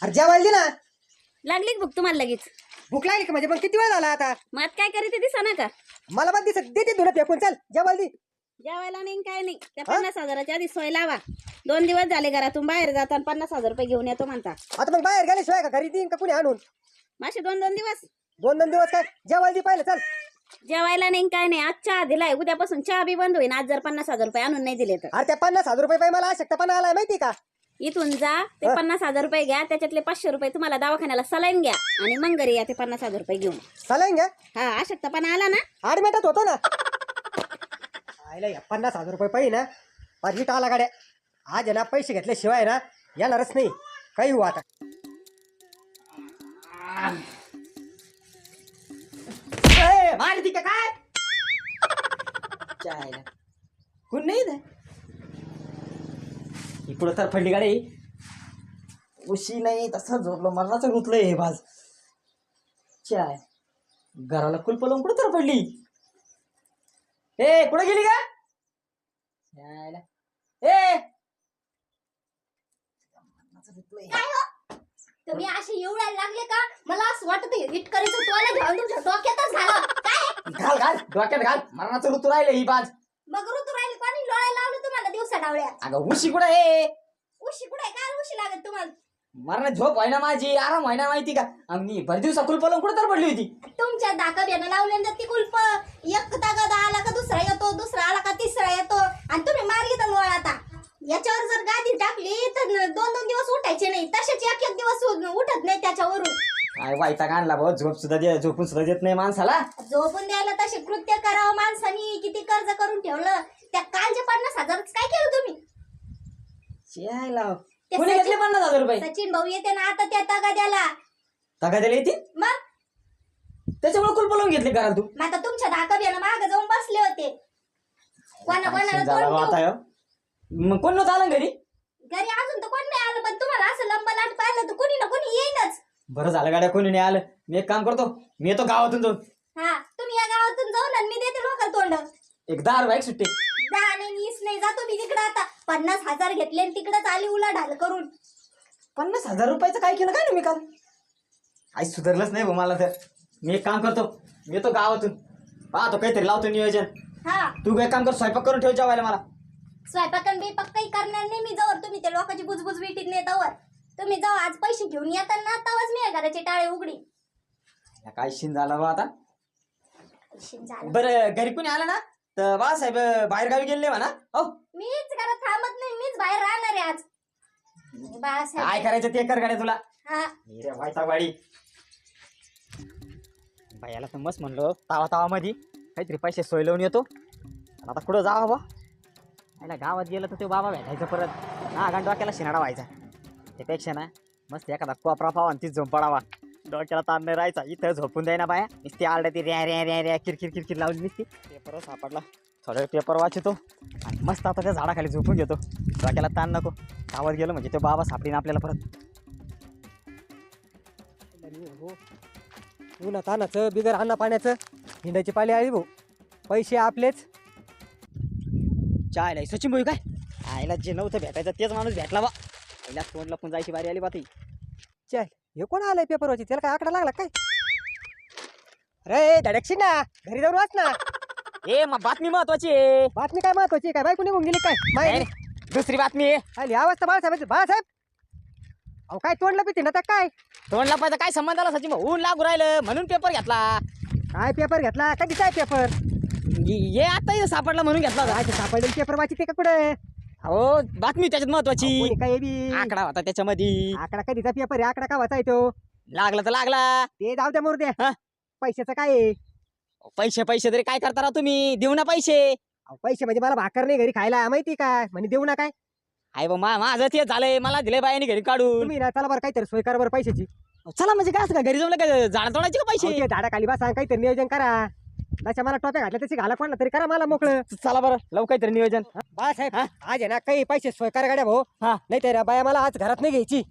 अरे जेवायला दे ना. लागली का भूक तुम्हाला लगेच? भूक लागली का म्हणजे मग किती वेळ झाला आता? मग आता काय करीत दिसा ना का? मला पण दिसत देते तुला फेकून. चल जेवायला दे. जेवायला नाही काय नाही. त्या 50,000च्या आधी सोय लावा. 2 दिवस झाले घरातून बाहेर जाता आणि 50,000 रुपये घेऊन येतो म्हणता. आता मग बाहेर गेल्याशिवाय का घरी देईन का कुणी आणून? मासे 2-2 दिवस दोन दिवस काय जेवायला दे पाहिलं. चल जेवायला नाही काय नाही. आज चहा दिलाय, उद्यापासून चहा बी बंद होईल. आज जर 50,000 रुपये आणून नाही दिले तर अरे त्या 50,000 रुपये पाहिजे मला आवश्यकतापणा आलाय माहिती का? इथून जा, ते 50,000 रुपये घ्या, त्याच्यातले 500 रुपये तुम्हाला दवाखान्याला सलाईन घ्या आणि मग घरी या ते 50,000 रुपये घेऊन. सलाईन घ्या. हा, अशक्तपणा आला ना? 8 मिनिटात होतो ना. आयला या 50,000 रुपये पाहिजे ना. पाठवीट आला गाड्या. आज आहे ना पैसे घेतल्याशिवाय ना येणारच नाही. काही हो आता. मारती का काय? चायला कोण नाही इथं? इकडं तर फडली गाडी. उशी नाही तसा झोपलो. मरणाचं रुतलंय हे भाज. चाय घराला कुलप लावून कुठं तर पडली. ए कुठं गेली का? चायला ए मरणाचं रुतलंय. तुम्ही असे एवढ्या लागले का? मला असं वाटत इटकरीचं टोला घेऊन तुमच्या डोक्यातच झालं काय? घाल घाल डोक्यात घाल. मरणाचं ऋतू राहिले ही बाज. मग ऋतू राहिले कोणी लोळायला लावलं तुम्हाला दिवसा डावळ्या? अगं उशी कुठं आहे? उशी कुठे काय उशी लागत तुम्हाला? मरण झोप व्हाय ना माझी, आराम व्हाय ना माहिती का? आम्ही भर दिवसा कुलप लावून कुठं तर पडली होती. तुमच्या दाका बेनं लावल्यानंतर ती कुलप एक दागा आला का दुसरा येतो, दुसरा आला का तिसरा येतो आणि तुम्ही मार्गी तर लोळ आता. याच्यावर जर गादी टाकली तर 2-2 दिवस उठायचे नाही. तसेच एक दिवस उठत नाही त्याच्यावरून. काय वैताग आणला भाऊ. झोपून सुद्धा देत नाही माणसाला. झोपून द्यायला तसे कृत्य करावं माणसानी. किती कर्ज करून ठेवलं. त्या कालचे 50,000 काय केलं तुम्ही? ते कोणी घेतले 50,000 रुपये? सचिन भाऊ येते ना आता त्या तगाद्याला. तगाद्याला येते मग त्याच्यामुळे कुलप लावून घेतले घरात तू. आता तुमच्या धाका बेनं माग जाऊन बसले होते. कोणाला झाला तोंड आता ह्यो. मग कोण नव्हतं आलं घरी? घरी अजून तर कोण नाही आलं, पण तुम्हाला असं लंबा लाट पाहिलं तर कोणी ना कोणी येईनच. बरं झालं गाड्या कोणी नाही आलं. मी एक काम करतो, मी येतो गावातून जाऊन. हा, तुम्ही या गावातून जाऊन आणि मी देते लोकल तोंड. एक 10 बाईक सुट्टी. 10 नाही 20 नाही, जातो मी तिकडं आता. 50,000 घेतले आणि तिकडंच आली उलाढाल करून. 50,000 रुपयाचं काय केलं काय ना मी काल? काही सुधारलंच नाही भाऊ मला तर. मी एक काम करतो, मी येतो गावातून. पाहतो काहीतरी लावतो नियोजन. हा, तू एक काम कर, स्वयंपाक करून ठेव जेवायला मला. स्वयंपाकन बिपाक काही करणार नाही मी जवळ तुम्ही ते लोकांची बुजबुज विटीत नाही तवर. तुम्ही जाऊ आज पैसे घेऊन येतात ना, तवाच मी घराची टाळे उघडी. काय शिन झाला बा आता. झालं. बरं घरी कोणी आलं ना तर बाळासाहेब बाहेर गावी गेले म्हणा. हो मीच घरात थांबत नाही, मीच बाहेर राहणार आहे आज. काय बाळासाहेब. करायचं ते कर गाड्या तुला. हा, वाडी बायाला तर मस्त म्हणलो तावा मध्ये काहीतरी पैसे सोय लावून येतो. आता कुठं जावा बा. आयला गावात गेलं तर तो बाबा भेटायचं परत. हा गांड डोक्याला शिनाडा व्हायचा. त्यापेक्षा ना मस्त एखादा कोपरा पावा आणि ती झोप पडावा. डोक्याला ताण नाही राहायचा. इथं झोपून द्याय ना बाया. नुसती आरड्या ती रॅ किरकिर लावली नुसती. पेपर सापडला, थोडं पेपर वाचतो आणि मस्त आता त्या झाडाखाली झोपून घेतो. डोक्याला ताण नको. गावात गेलो म्हणजे तो बाबा सापडीन आपल्याला परत. उन्हा तानाचं बिगर अन्न पाण्याचं हिंडायची पाळी आली भाऊ. पैसे आपलेच. चायला सचिन भाऊ काय आयला जे नव्हतं भेटायचं तेच माणूस भेटला बा. पहिल्या तोंड लपून जायची बारी आली बा ती. चल हे कोण आलंय पेपरवरची? त्याला काय आकडा लागला काय? अरे धडकशी ना, घरी जाऊन वाच ना. ए मग बातमी महत्वाची आहे. बातमी काय महत्वाची? काय बायको निघून गेली काय? माहिती दुसरी बातमी आहे. आली अवस्था बाळासाहेब. अहो काय तोंडला पिते ना त्या काय? तोंड लपायचा काय संबंध आला सचिन भाऊ? ऊन लागू राहिलं म्हणून पेपर घेतला. काय पेपर घेतला? कधी काय पेपर? ये आता इथं सापडला म्हणून घेतला होता. काय सापडले पेपर वाचिते का कुठे? हो बातमी त्याच्यात महत्वाची. काय बी आकडा होता त्याच्यामध्ये. आकडा कधीचा पेपर आहे? आकडा का वाचाय तो? लागला तर लागला. ते जाऊ द्या मोरू हा? द्या. पैशाचं काय आहे? पैसे तरी काय करता राव तुम्ही? देऊ ना पैसे. अहो, पैसे म्हणजे मला भाकर नाही घरी खायला माहिती काय? म्हणजे देऊ ना काय? आहे बा माझं तेच झालंय. मला दिले बायाने घरी काढून. तुम्ही ना चला बरं काहीतरी सोय करा बरं पैशाची. चला म्हणजे काय असं का घरी जाऊन काय झाड तोडायचे का पैसे? अहो, ते झाडाखाली बसा काहीतरी नियोजन करा. जशा मला टोप्या घातल्या तशी घाला कोणला तरी करा मला मोकळं. चला बरं लावू काहीतरी नियोजन. बाळासाहेब आज आहे ना काही पैसे सोय करा गाड्या भाऊ. हा नाही तर बाया मला आज घरात नाही घ्यायची.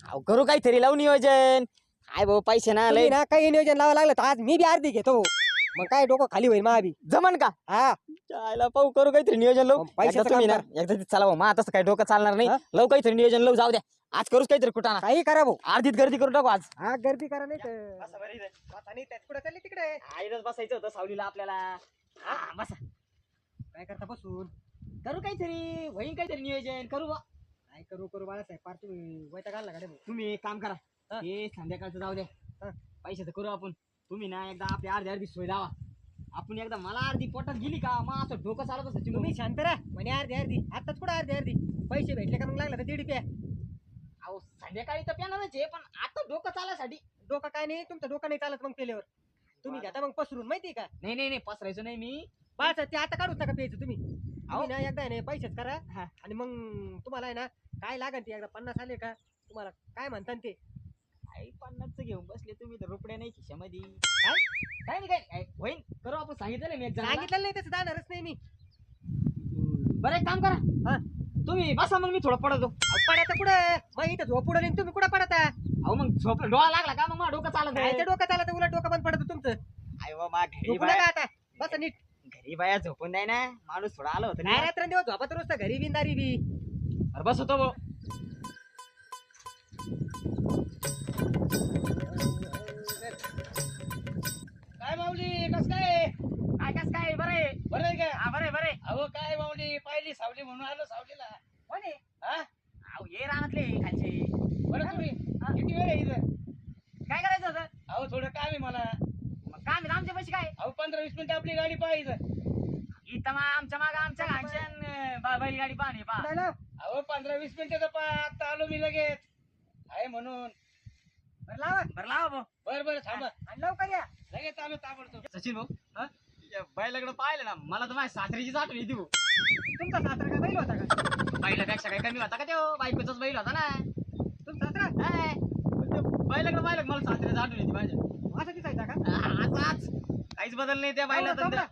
अहो करू काहीतरी लावू नियोजन. काय भाऊ पैसे ना तुम्ही लय ना काही नियोजन लावावं लागलं तर आज मी बी अर्धी घेतो. मग काय डोकं खाली होईल महाबी. जमन का? हा चायला पाहू करू काहीतरी नियोजन लावू पैशाचं एकदा तुम्ही काम ना एकदा चला भाऊ मग तसं काही डोकं चालणार नाही हा? लव काहीतरी नियोजन लावू जाऊ द्या आज करूच काहीतरी कुठं ना काही करा भाऊ अर्धीत गर्दी करून टाकू आज हा गर्दी करा नाही तर आता नाही त्यात कुठं चालली तिकडे आईलाच बसायचं होतं सावलीला आपल्याला हा, बसा काय करता बसून करू काहीतरी होईन काहीतरी नियोजन करू बा काय करू बाळासाहेब पार तुम्ही वैताग आणला गाड्या भाऊ तुम्ही एक काम करा हा. हे संध्याकाळचं जाऊ द्या हा. पैशाचं करू आपण तुम्ही ना एकदा आपली अर्धी सोय लावा आपण एकदा मला अर्धी पोटात गेली का मग असं डोकं चालत असं तुम्ही शांत राहा म्हणे अर्धी आताच कुठं अर्धी पैसे भेटले का मग लागला तर 1.5 रुपया अहो संध्याकाळी तर पेणारच आहे पण आता डोकं चालायसाठी डोकं काय नाही तुमचं डोकं नाही चालत मग पेल्यावर तुम्ही घेता मग पसरून माहिती का नाही नाही नाही पसरायचं नाही मी बाळा ते आता काढूच नका प्यायचं तुम्ही ना एकदा आहे ना पैसेच करा हा. आणि मग तुम्हाला आहे ना काय लागेल ते एकदा 50 आले का तुम्हाला काय म्हणतात ते आई 50चं घेऊन बसले तुम्ही तर रुपड्या नाही खिशामध्ये काय नाही काय होईन करू आपण सांगितलं मी एक जणाला. सांगितलं नाही तसं जाणारच नाही मी बरं एक काम करा हा तुम्ही बसा मग मी थोडं पडतो पडायचं कुठं मग इथं झोप उडवली आणि तुम्ही कुठं पडता अहो मग झोप डोळा लागला का मग मला डोकं चालत काय ते डोकं चालत उलट डोकं बंद पडतं तुमचं आई बाबा घरी झोपू बाया नका आता बस नीट घरी बाया झोपून द्याय ना माणूस थोडा आलं होतं नाही ना रात्रंदिवस झोपत रोज घरी बिंदारी बी अरे बस होतो भाऊ काय माऊली कस काय कस काय बरे बरं आहे का हा बरे बरे अहो काय माऊली पाहिली सावली म्हणून आलो सावलीला कोणी हा अहो ये रानातले खालचे बरं तुम्ही किती वेळ आहे इथं काय करायचं होतं अहो थोडं काम आहे मला मग काम आहे आमच्या पैसे काय अहो 15-20 मिनिटं आपली गाडी पाहिजे इथं मग आमच्या माग आमच्या घांशन बैलगाडी पाहणे पा कुठं ना अहो 15-20 मिनिटं तर आता आलो मी लगेच आहे म्हणून बरं लावा बरं लावा भाऊ बरं बरं थांबा आणि लवकर या लगेच आलो ताबडतोब सचिन भाऊ हा बैलाकडे पाहिलं ना मला तर माझ्या सासरीचीच आठवण येते भाऊ तुमचा सासरा काय बैल होता का बैलापेक्षा काही कमी होता का तो बायकोचाच बैल होता ना तुमचा सासरा हाय. पण ते बैलाकडे पाहिलं का मला सासरीच आठवण येते माझ्या असं दिसायचा का आताच काहीच बदल नाही त्या बैला चोपडा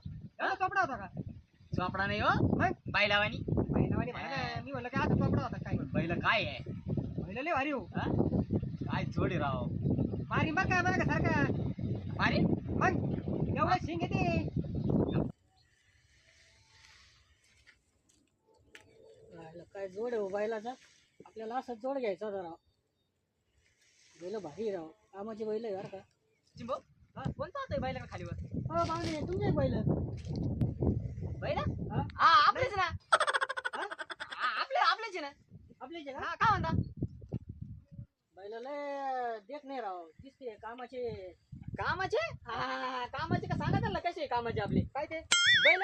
एवढा चोपडा होता का चोपडा नाही हो मग बैलावानी बैलावानी म्हणा ना. मी म्हणलं काय असं चोपडा होता काय बैल काय आहे बैल लय भारी हो हा? काय जोडी राव मारी मग काय मला सारखा मारी मग एवढा शिंग येते काय जोड आहे हो बैलाचा आपल्याला असं जोड घ्यायचा जरा बैल भारी राव कामाची बैल आहे बरं का सचिन भाऊ हा, कोणता होता बैलाकडे खालीवर हो मागणी तुमचे बैल बैल हा? हा आपलेच ना हा, आपलेच आहे ना आपले का हा काय म्हणता बैल लय देख नाही राव दिसते कामाचे कामाचे हा कामाचे का सांगा त्यांना कसे कामाचे आपले काय ते बैल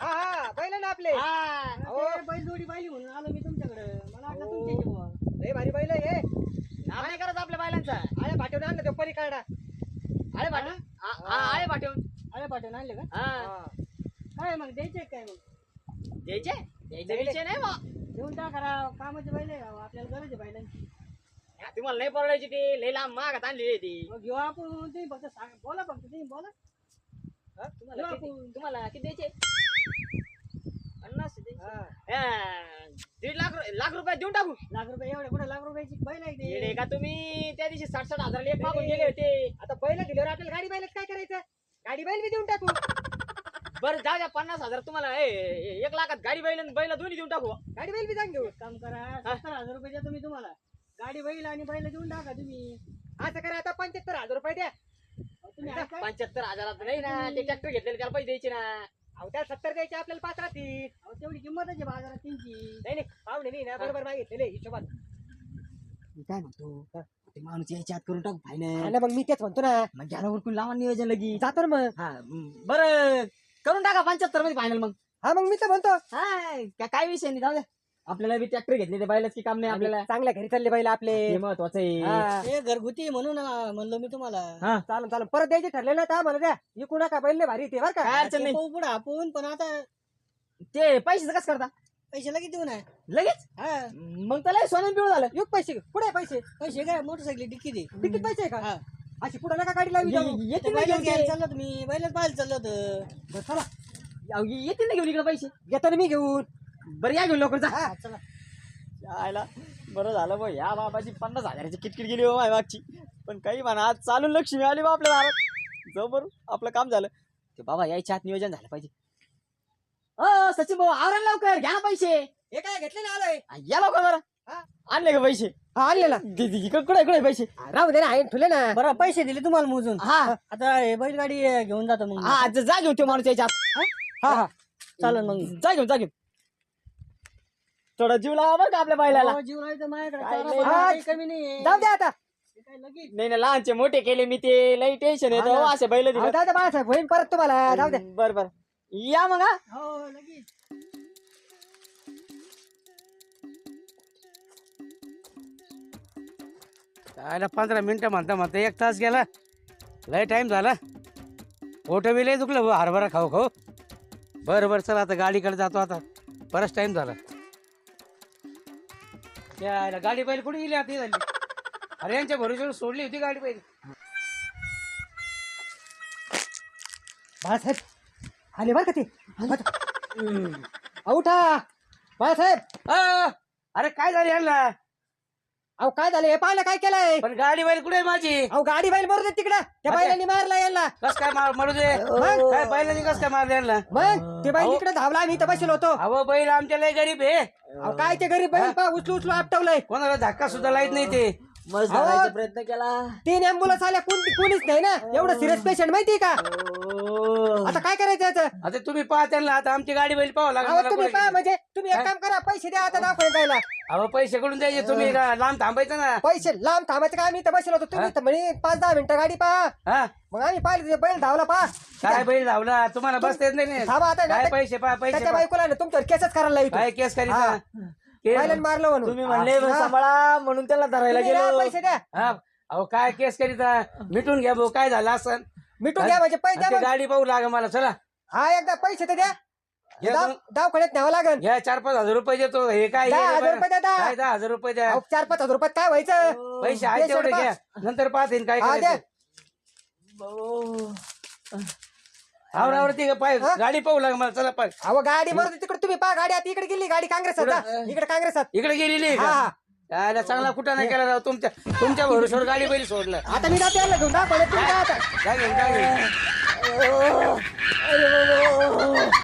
हा हा बैल ना आपले हा हो. ते बैल जोडी पाहिली म्हणून आलो मी तुमच्याकडे मला वाटलं तुमचे बुवा लय भारी बैल आहे नाव नाही करत आपल्या बैलांचा आळे भाटवून आणलं तो परी काढा आळे पाठवून आळे पाठवून अरे पाठवून आणले का हा काय मग द्यायचे काय मग द्यायचे द्यायचे विषय नाही बा देऊन टाका राव कामाचे बैल आहे राव आपल्याला गरज आहे बैलांची तुम्हाला नाही परवडायची ती लई लांब मागत आणलेली आहे ती मग घेऊ आपण तुम्ही फक्त सांग बोला फक्त तुम्ही बोला तुम्हाला किती- तुम्हाला किती द्यायचे 50 द्यायचे. हा. हा, 1.5 लाख रुपये देऊन टाकू लाख रुपये एवढे कुठे लाख रुपयाची बैल आहे ते येडे का तुम्ही त्या दिवशी 60 हजाराला एक मागून गेले होते आता बैल दिल्यावर आपल्याला गाडी बैलच काय करायचं गाडी बैल बी देऊन टाकू बरं जाऊ द्या 50,000 तुम्हाला 1 लाखात गाडी बैल दोन्ही देऊन टाकू गाडी बैल बी जाऊन घेऊ एक काम करा 70,000 रुपये द्या तुम्ही तुम्हाला गाडी बैल आणि बैल देऊन टाका तुम्ही असं करा आता 75,000 रुपये द्या अहो, तुम्ही ऐका 75,000 नाही ना ते ट्रॅक्टर घेतलेले त्याला पैसे द्यायचे ना अहो त्या 70 द्यायचे आपल्याला 5 राहतील अहो, तेवढी किंमत आहे बाजारात त्यांची नाही नाही पाहुणे नाही ना बरोबर मागितलेले हिशोबात मी काय म्हणतो ते माणूस यायच्या आत करून टाकू फायनल आणि मग मी तेच म्हणतो ना मग घ्यायला उरकून लावा नियोजन लगी जातो ना मग हा बरं करून टाका 75 मध्ये फायनल मग हा मग मी तर म्हणतो काय विषय नाही जाऊ द्या आपल्याला बी ट्रॅक्टर घेतले ते बैलाच की काम नाही आपल्याला चांगल्या घरी चालले बैल आपले हे महत्वाचं आहे हा. हे घरगुती म्हणून म्हणलो मी तुम्हाला हा चालून चालून परत द्यायचे ठरले ना तर मला द्या इकू नका बैल लय भारी ते बरं काय का अडचण नाही पुढे आपण पण आता ते पैशाचं कसं करता पैसे लगेच देऊ ना लगेच हा मग त्याला सोनं पिवळ झालं युग पैसे पुढे पैसे पैसे काय मोटरसायकल डिक्की दे किती पैसे आहे का हा अशी पुढे नका गाडी लावी जाऊ. येतील ना बैलच घेऊन घ्यायला ते. चाललो तुम्ही बैलच पाहायला चाललो होतं बरं, चला अहो, येतील ना घेऊन इकडे पैसे घेतो ना मी घेऊन बरं या घेऊन लवकर जा हा चला यायला बरं झालं बा या बाबाची 50,000ची किटकिट गेली हो माझ्या मागची पण काही म्हणा आज चालून लक्ष्मी आली बा आपल्या दारात जाऊ बरं आपलं काम झालं ते बाबा यायच्या आत नियोजन झालं पाहिजे सचिन भाऊ आवरा लवकर घ्या ना पैसे. हे काय घेतले ना आलोय या लवकर जरा. हा? आणले का पैसे? आणलेला कुठे पैसे? राहू दे ना आहे ठुले ना. बरं पैसे दिले तुम्हाला मोजून. हा आता हे बैलगाडी घेऊन जातो मग. हा जा घेऊन तो माणूस याच्यात. हा हा चालेल मग. जा घेऊन थोडा जीव लावा बरं का आपल्या बैलाला. हो, जीव राहायचं माझ्याकडे. काय चारा लय- पाणी काही कमी नाही. जाऊ दे आता. ते काय लगेच. नाही ना लहानचे मोठे केले मी ते लई टेन्शन येतो हा ना. असे बैल अहो, जाऊ दे बाळासाहेब होईन परत तुम्हाला. जाऊ दे. बर या मग हा. हो लगेच. आयला 15 मिनिटं म्हणता 1 तास गेला. लय टाइम झाला. पोट बी लय दुखलं बुवा, हरभरा खाऊ. बरं चला आता गाडीकडे जातो आता. बराच टाइम झाला. यायला गाडी बैल कुठे गेली आता झाली. अरे यांच्या भरोश्यावर सोडली होती गाडी बैल. बाळासाहेब आले बरं का ते. उठा बाळासाहेब. अरे काय झालं यांना. अहो काय झालं हे पाहिलं काय केलंय. पण गाडी बैल कुठे माझी. अहो गाडी बैल बरोबर तिकडं त्या बैलांनी मारला यांना. कस काय मारू दे. मग? काय बैलांनी कस काय मारलं यांना. मग ते बैल अहो. तिकडे धावला आम्ही इथं बसलो होतो. अहो बैल आमच्या लय गरीब आहे. अहो काय ते गरीब बैल पा उचलू आपटवलंय. कोणाला धक्का सुद्धा लाईत नाही ते. मस्त अहो. धरायचा प्रयत्न केला. 3 अँब्युलन्स आल्या कोणीच नाही ना. एवढं सिरियस पेशंट माहितीये का. आता काय करायचं याचं. आता तुम्ही पाहा त्यांना. आता आमची गाडी बैल पाहावं लागेल अहो मला तुम्ही कुठे पहा गेली. म्हणजे तुम्ही एक काम करा पैसे द्या आता दवाखान्यात जायला. अहो पैसे कडून द्यायचे तुम्ही लांब थांबायचं ना. पैसे लांब थांबायचं का आम्ही इथं बसलो होतो. तुम्ही इथं म्हणे 5-10 मिनिटं गाडी पहा. हा मग आम्ही पाहिलं ते बैल धावला पहा. काय बैल धावला तुम्हाला बसता येत नाही. थांबा आता काय पैसे पहा पैसे त्याच्या पहा. बायकोला ना तुमच्यावर केसच करायला येतो. काय केस करीत हा. बैलांनी मारलं म्हणून. तुम्ही म्हणले हा. सांभाळा म्हणून त्याला धरायला तुम्ही द्या गेलो. पैसे द्या. हा अहो काय केस करीत मिटून घ्या भाऊ. काय झालं असं. मिटून द्या म्हणजे पैसे द्या ते मग. गाडी पाहू लागा मला. चला हा एकदा पैसे तर द्या. हे दोन- दवाखान्यात न्यावं लागेल. घ्या 4-5 हजार रुपये देतो. हे काय 10,000 रुपये द्या. काय 10,000 रुपये द्या. 4-5 हजार रुपयात काय व्हायचं. पैसे आहे पैसे तेवढे पहा. घ्या. नंतर पाहते काय हा द्या. करायचं. आवरावरती पाय गाडी पाहू लागा मला. चला पाय. अहो गाडी मरत तिकडे तुम्ही पहा. गाडी आता इकडे गेली. गाडी काँग्रेसात जा. इकडे काँग्रेसात. इकडे गेलेली आहे हा का. हा. यायला चांगला कुठं नाही केला राव. तुमच्या भरोश्यावर गाडी बैल सोडलं. आता मी जाते यांना घेऊन दाखवलं तुम्ही जा आता. काय घेऊन